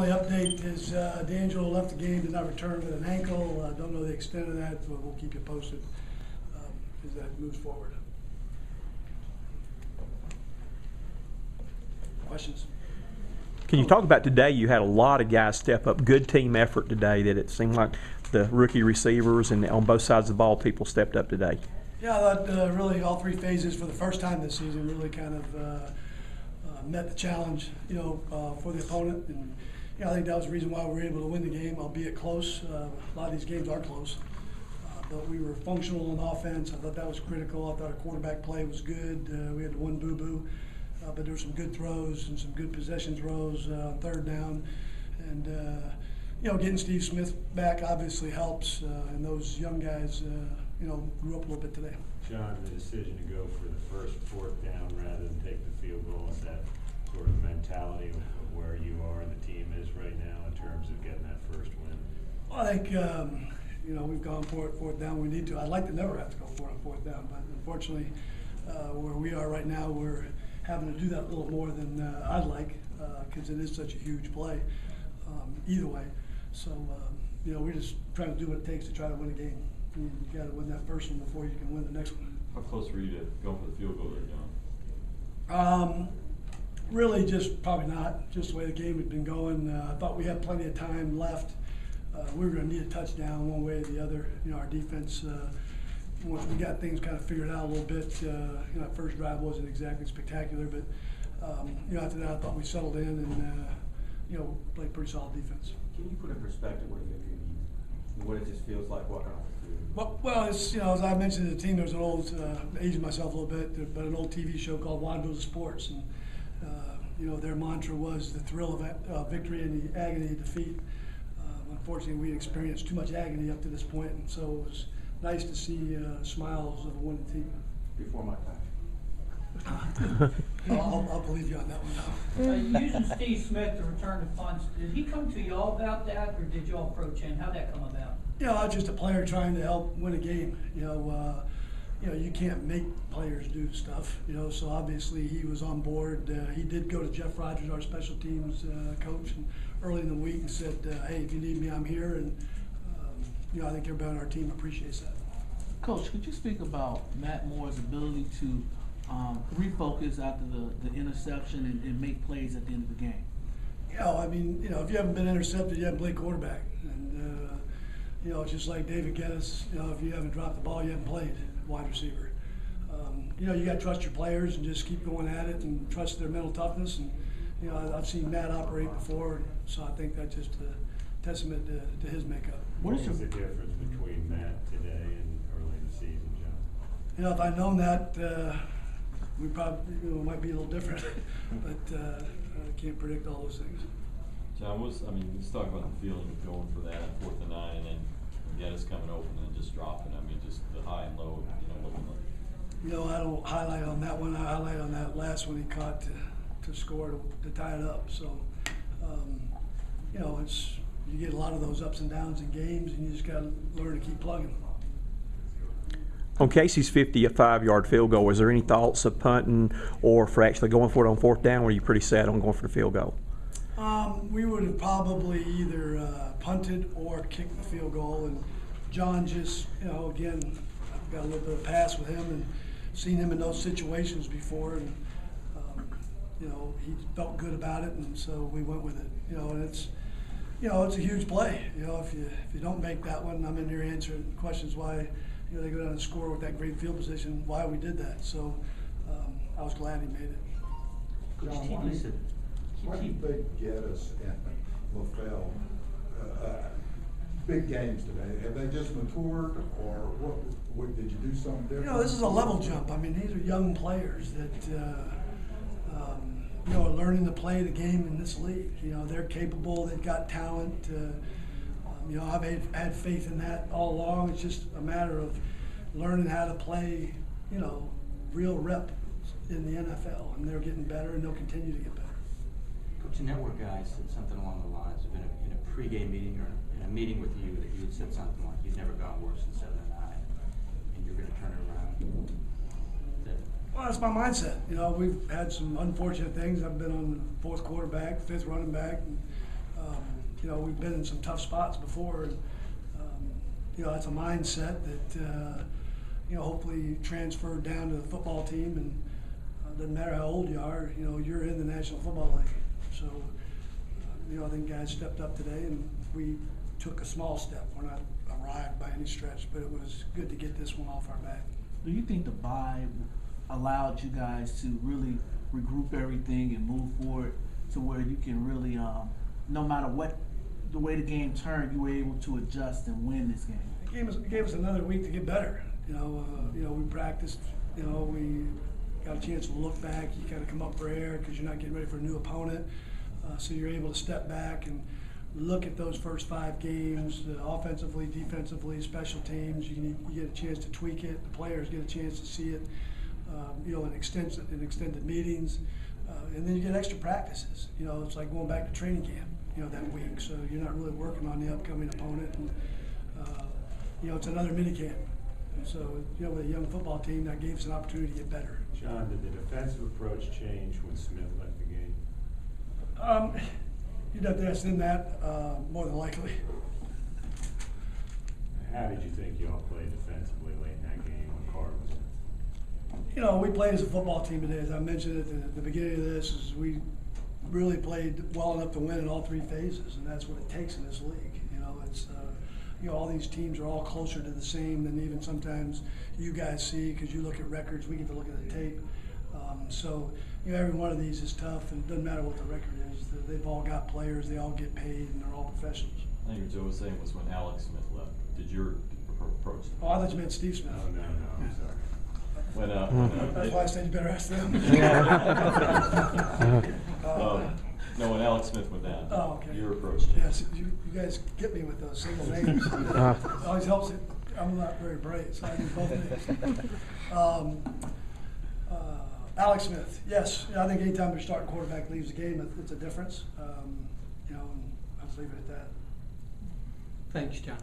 only update is D'Angelo left the game, did not return with an ankle. Don't know the extent of that, but we'll keep you posted as that moves forward. Questions? Can you talk about today? You had a lot of guys step up. Good team effort today. That it seemed like the rookie receivers and on both sides of the ball, people stepped up today. Yeah, I thought really all three phases for the first time this season really kind of met the challenge, for the opponent. And I think that was the reason why we were able to win the game, albeit close. A lot of these games are close. But we were functional on offense. I thought that was critical. I thought our quarterback play was good. We had one boo-boo. But there were some good throws and some good possession throws on third down. And, getting Steve Smith back obviously helps. And those young guys, grew up a little bit today. John, the decision to go for the first fourth down rather than take the field goal, is that sort of mentality of where you are and the team is right now in terms of getting that first win? Well, I think, we've gone for it fourth down. We need to. I'd like to never have to go for it on fourth down. But unfortunately, where we are right now, we're having to do that a little more than I'd like because it is such a huge play either way. So, we're just trying to do what it takes to try to win a game. You got to win that first one before you can win the next one. How close were you to going for the field goal there, John? Really just probably not. Just the way the game had been going. I thought we had plenty of time left. We were going to need a touchdown one way or the other. Our defense, once we got things kind of figured out a little bit, that first drive wasn't exactly spectacular, but after that I thought we settled in and played pretty solid defense. Can you put in perspective what a victory means? What it just feels like walking off the field? Well, it's, as I mentioned to the team, there's an old, aging myself a little bit, but an old TV show called Wanderers of Sports, and their mantra was the thrill of victory and the agony of defeat. Unfortunately, we experienced too much agony up to this point, and so it was nice to see smiles of a winning team. Before my time. I'll believe you on that one now. Using Steve Smith to return the punts, did he come to y'all about that, or did y'all approach him? How'd that come about? I'm just a player trying to help win a game. You can't make players do stuff. So obviously he was on board. He did go to Jeff Rogers, our special teams coach, and early in the week and said, "Hey, if you need me, I'm here." And I think everybody on our team appreciates that. Coach, could you speak about Matt Moore's ability to refocus after the interception and make plays at the end of the game? If you haven't been intercepted, you haven't played quarterback. And, it's just like David Geddes, if you haven't dropped the ball, you haven't played wide receiver. You got to trust your players and just keep going at it and trust their mental toughness. And, I've seen Matt operate before, so I think that's just a testament to his makeup. What is the difference between Matt today and early in the season, John? If I'd known that, we probably might be a little different, but I can't predict all those things. John, let's talk about the feeling of going for that on 4th and 9 and then Geddes coming open and just dropping. Just the high and low, looking like. I don't highlight on that one. I highlight on that last one he caught to score to tie it up. So, you get a lot of those ups and downs in games, and you just got to learn to keep plugging. On Casey's 55-yard field goal, was there any thoughts of punting or for actually going for it on 4th down? Or were you pretty set on going for the field goal? We would have probably either punted or kicked the field goal. And John just, again, I've got a little bit of pass with him and seen him in those situations before. And, he felt good about it, and so we went with it. And it's a huge play. If you don't make that one, I'm in here answering questions why they go down and score with that great field position, why we did that. So I was glad he made it. John, why do you think Geddes and LaFell, big games today, have they just matured, or what did you do something different? This is a level jump. These are young players that are learning to play the game in this league. They're capable, they've got talent. I've had faith in that all along. It's just a matter of learning how to play, real rep in the NFL, and they're getting better, and they'll continue to get better. Coach, the network guy said something along the lines of in a pregame meeting or in a meeting with you that you had said something like you've never gone worse than 7 and 9, and you're going to turn it around. Well, that's my mindset. We've had some unfortunate things. I've been on the 4th quarterback, 5th running back, and you know, we've been in some tough spots before, and you know, it's a mindset that you know, hopefully transferred down to the football team, and doesn't matter how old you are, you know, you're in the National Football League. So, you know, I think guys stepped up today, and we took a small step. We're not arrived by any stretch, but it was good to get this one off our back. Do you think the bye allowed you guys to really regroup everything and move forward to where you can really, no matter what the way the game turned, you were able to adjust and win this game? It gave us another week to get better. You know, we practiced. You know, we got a chance to look back. You kind of come up for air because you're not getting ready for a new opponent. So you're able to step back and look at those first 5 games, offensively, defensively, special teams. You get a chance to tweak it. The players get a chance to see it. You know, in extended meetings, and then you get extra practices. You know, it's like going back to training camp. You know, that week. So you're not really working on the upcoming opponent, and you know, it's another mini camp. And so, you know, with a young football team, that gave us an opportunity to get better. John, did the defensive approach change when Smith left the game? You'd have to ask them that, more than likely. How did you think y'all played defensively late in that game when Carr was in? You know, we played as a football team today. As I mentioned at the beginning of this, is we really played well enough to win in all 3 phases, and that's what it takes in this league. You know, it's you know, all these teams are all closer to the same than even sometimes you guys see, because you look at records, we get to look at the tape. So, you know, every one of these is tough, and it doesn't matter what the record is. They've all got players, they all get paid, and they're all professionals. I think what Joe was saying was when Alex Smith left, did your approach? Oh, I thought you meant Steve Smith. No, I'm sorry. That's why I said you better ask them. No, when Alex Smith went down, Oh, okay. your approach changed. Yes, you guys get me with those single names. It always helps it. I'm not very bright, so I do both names. Alex Smith, yes. I think anytime your starting quarterback leaves the game, it's a difference. You know, and I'll just leave it at that. Thanks, John.